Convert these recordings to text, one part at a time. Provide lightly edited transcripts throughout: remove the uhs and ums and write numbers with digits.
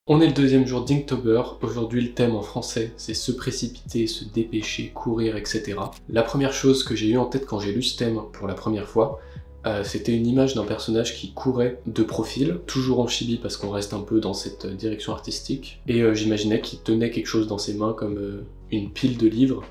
On est le deuxième jour d'Inktober. Aujourd'hui le thème en français c'est se précipiter, se dépêcher, courir, etc. La première chose que j'ai eu en tête quand j'ai lu ce thème pour la première fois, c'était une image d'un personnage qui courait de profil, toujours en chibi parce qu'on reste un peu dans cette direction artistique, et j'imaginais qu'il tenait quelque chose dans ses mains comme une pile de livres,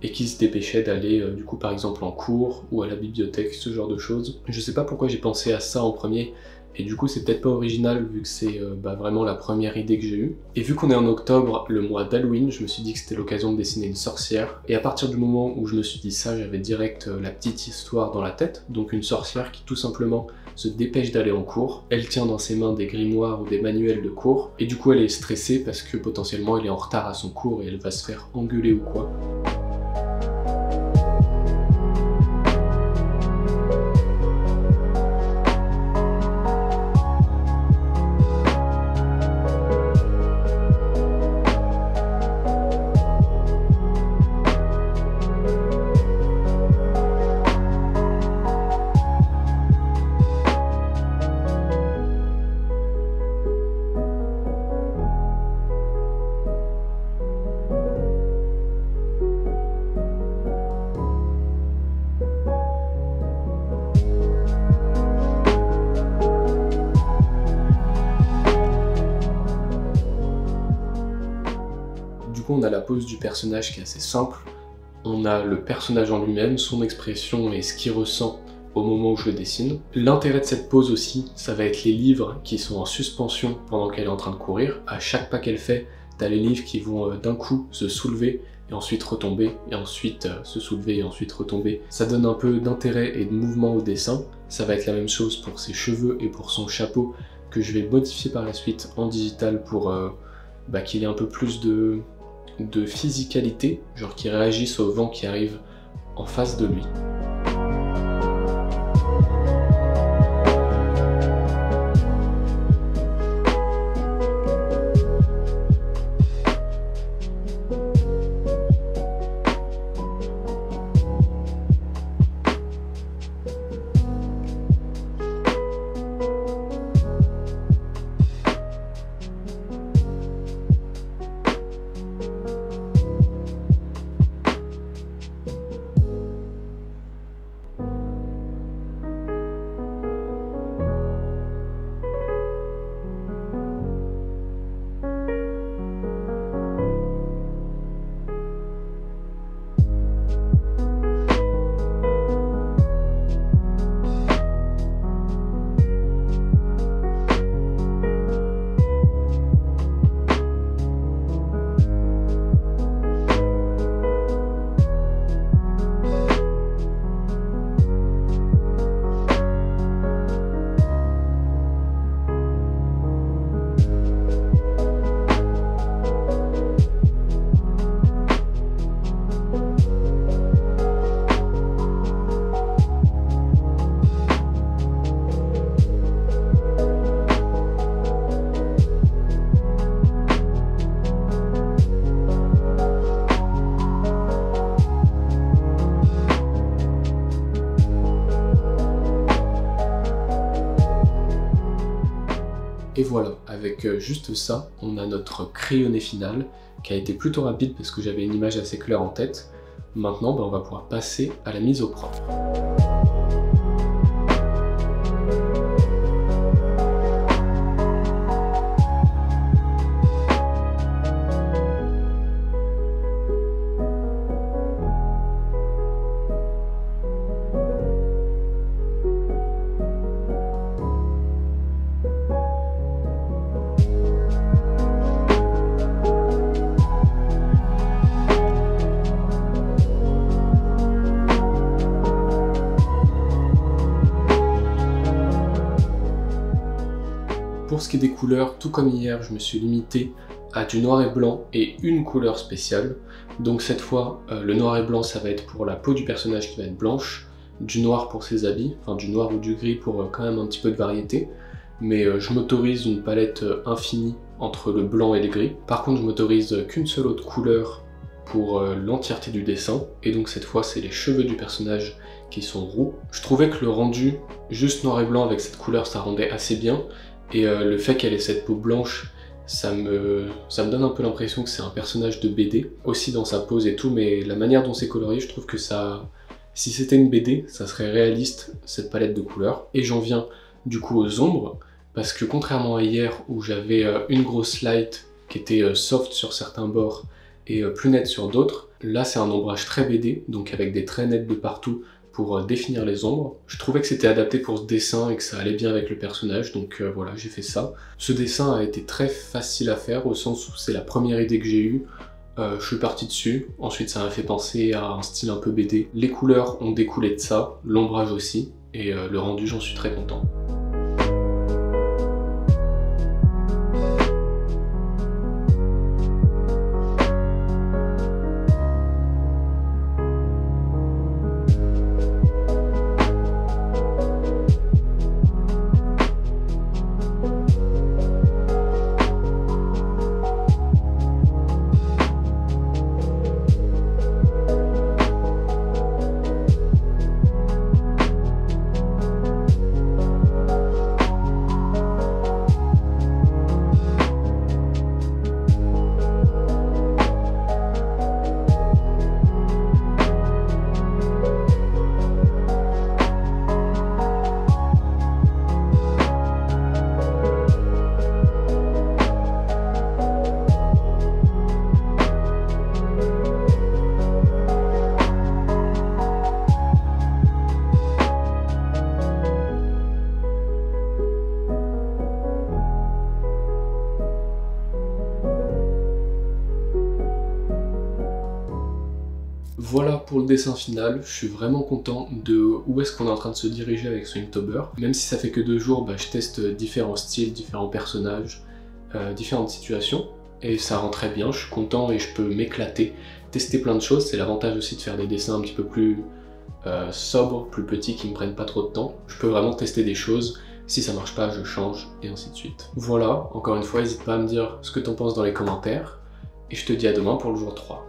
et qui se dépêchait d'aller du coup par exemple en cours ou à la bibliothèque, ce genre de choses. Je sais pas pourquoi j'ai pensé à ça en premier, et du coup c'est peut-être pas original vu que c'est vraiment la première idée que j'ai eue. Et vu qu'on est en octobre, le mois d'Halloween, je me suis dit que c'était l'occasion de dessiner une sorcière, et à partir du moment où je me suis dit ça, j'avais direct la petite histoire dans la tête, donc une sorcière qui tout simplement se dépêche d'aller en cours, elle tient dans ses mains des grimoires ou des manuels de cours, et du coup elle est stressée parce que potentiellement elle est en retard à son cours et elle va se faire engueuler ou quoi. Du coup on a la pose du personnage qui est assez simple, on a le personnage en lui-même, son expression et ce qu'il ressent au moment où je le dessine. L'intérêt de cette pose aussi, ça va être les livres qui sont en suspension pendant qu'elle est en train de courir. À chaque pas qu'elle fait, t'as les livres qui vont d'un coup se soulever et ensuite retomber, et ensuite se soulever et ensuite retomber. Ça donne un peu d'intérêt et de mouvement au dessin. Ça va être la même chose pour ses cheveux et pour son chapeau, que je vais modifier par la suite en digital pour qu'il ait un peu plus de physicalité, genre qui réagisse au vent qui arrive en face de lui. Et voilà, avec juste ça, on a notre crayonné final, qui a été plutôt rapide parce que j'avais une image assez claire en tête. Maintenant, on va pouvoir passer à la mise au propre. Pour ce qui est des couleurs, tout comme hier, je me suis limité à du noir et blanc et une couleur spéciale. Donc cette fois, le noir et blanc, ça va être pour la peau du personnage qui va être blanche, du noir pour ses habits, enfin du noir ou du gris pour quand même un petit peu de variété. Mais je m'autorise une palette infinie entre le blanc et le gris. Par contre, je m'autorise qu'une seule autre couleur pour l'entièreté du dessin, et donc cette fois c'est les cheveux du personnage qui sont roux. Je trouvais que le rendu juste noir et blanc avec cette couleur ça rendait assez bien, et le fait qu'elle ait cette peau blanche ça me donne un peu l'impression que c'est un personnage de BD, aussi dans sa pose et tout, mais la manière dont c'est colorié, je trouve que ça... Si c'était une BD, ça serait réaliste, cette palette de couleurs. Et j'en viens du coup aux ombres, parce que contrairement à hier où j'avais une grosse light qui était soft sur certains bords et plus nette sur d'autres, là c'est un ombrage très BD, donc avec des traits nets de partout pour définir les ombres. Je trouvais que c'était adapté pour ce dessin et que ça allait bien avec le personnage, donc voilà, j'ai fait ça. Ce dessin a été très facile à faire, au sens où c'est la première idée que j'ai eue. Je suis parti dessus, ensuite ça m'a fait penser à un style un peu BD. Les couleurs ont découlé de ça, l'ombrage aussi, et le rendu j'en suis très content. Voilà pour le dessin final, je suis vraiment content de où est-ce qu'on est en train de se diriger avec ce Inktober. Même si ça fait que 2 jours, je teste différents styles, différents personnages, différentes situations, et ça rend très bien, je suis content et je peux m'éclater, tester plein de choses. C'est l'avantage aussi de faire des dessins un petit peu plus sobres, plus petits, qui ne me prennent pas trop de temps. Je peux vraiment tester des choses, si ça marche pas, je change, et ainsi de suite. Voilà, encore une fois, n'hésite pas à me dire ce que t'en penses dans les commentaires, et je te dis à demain pour le jour 3.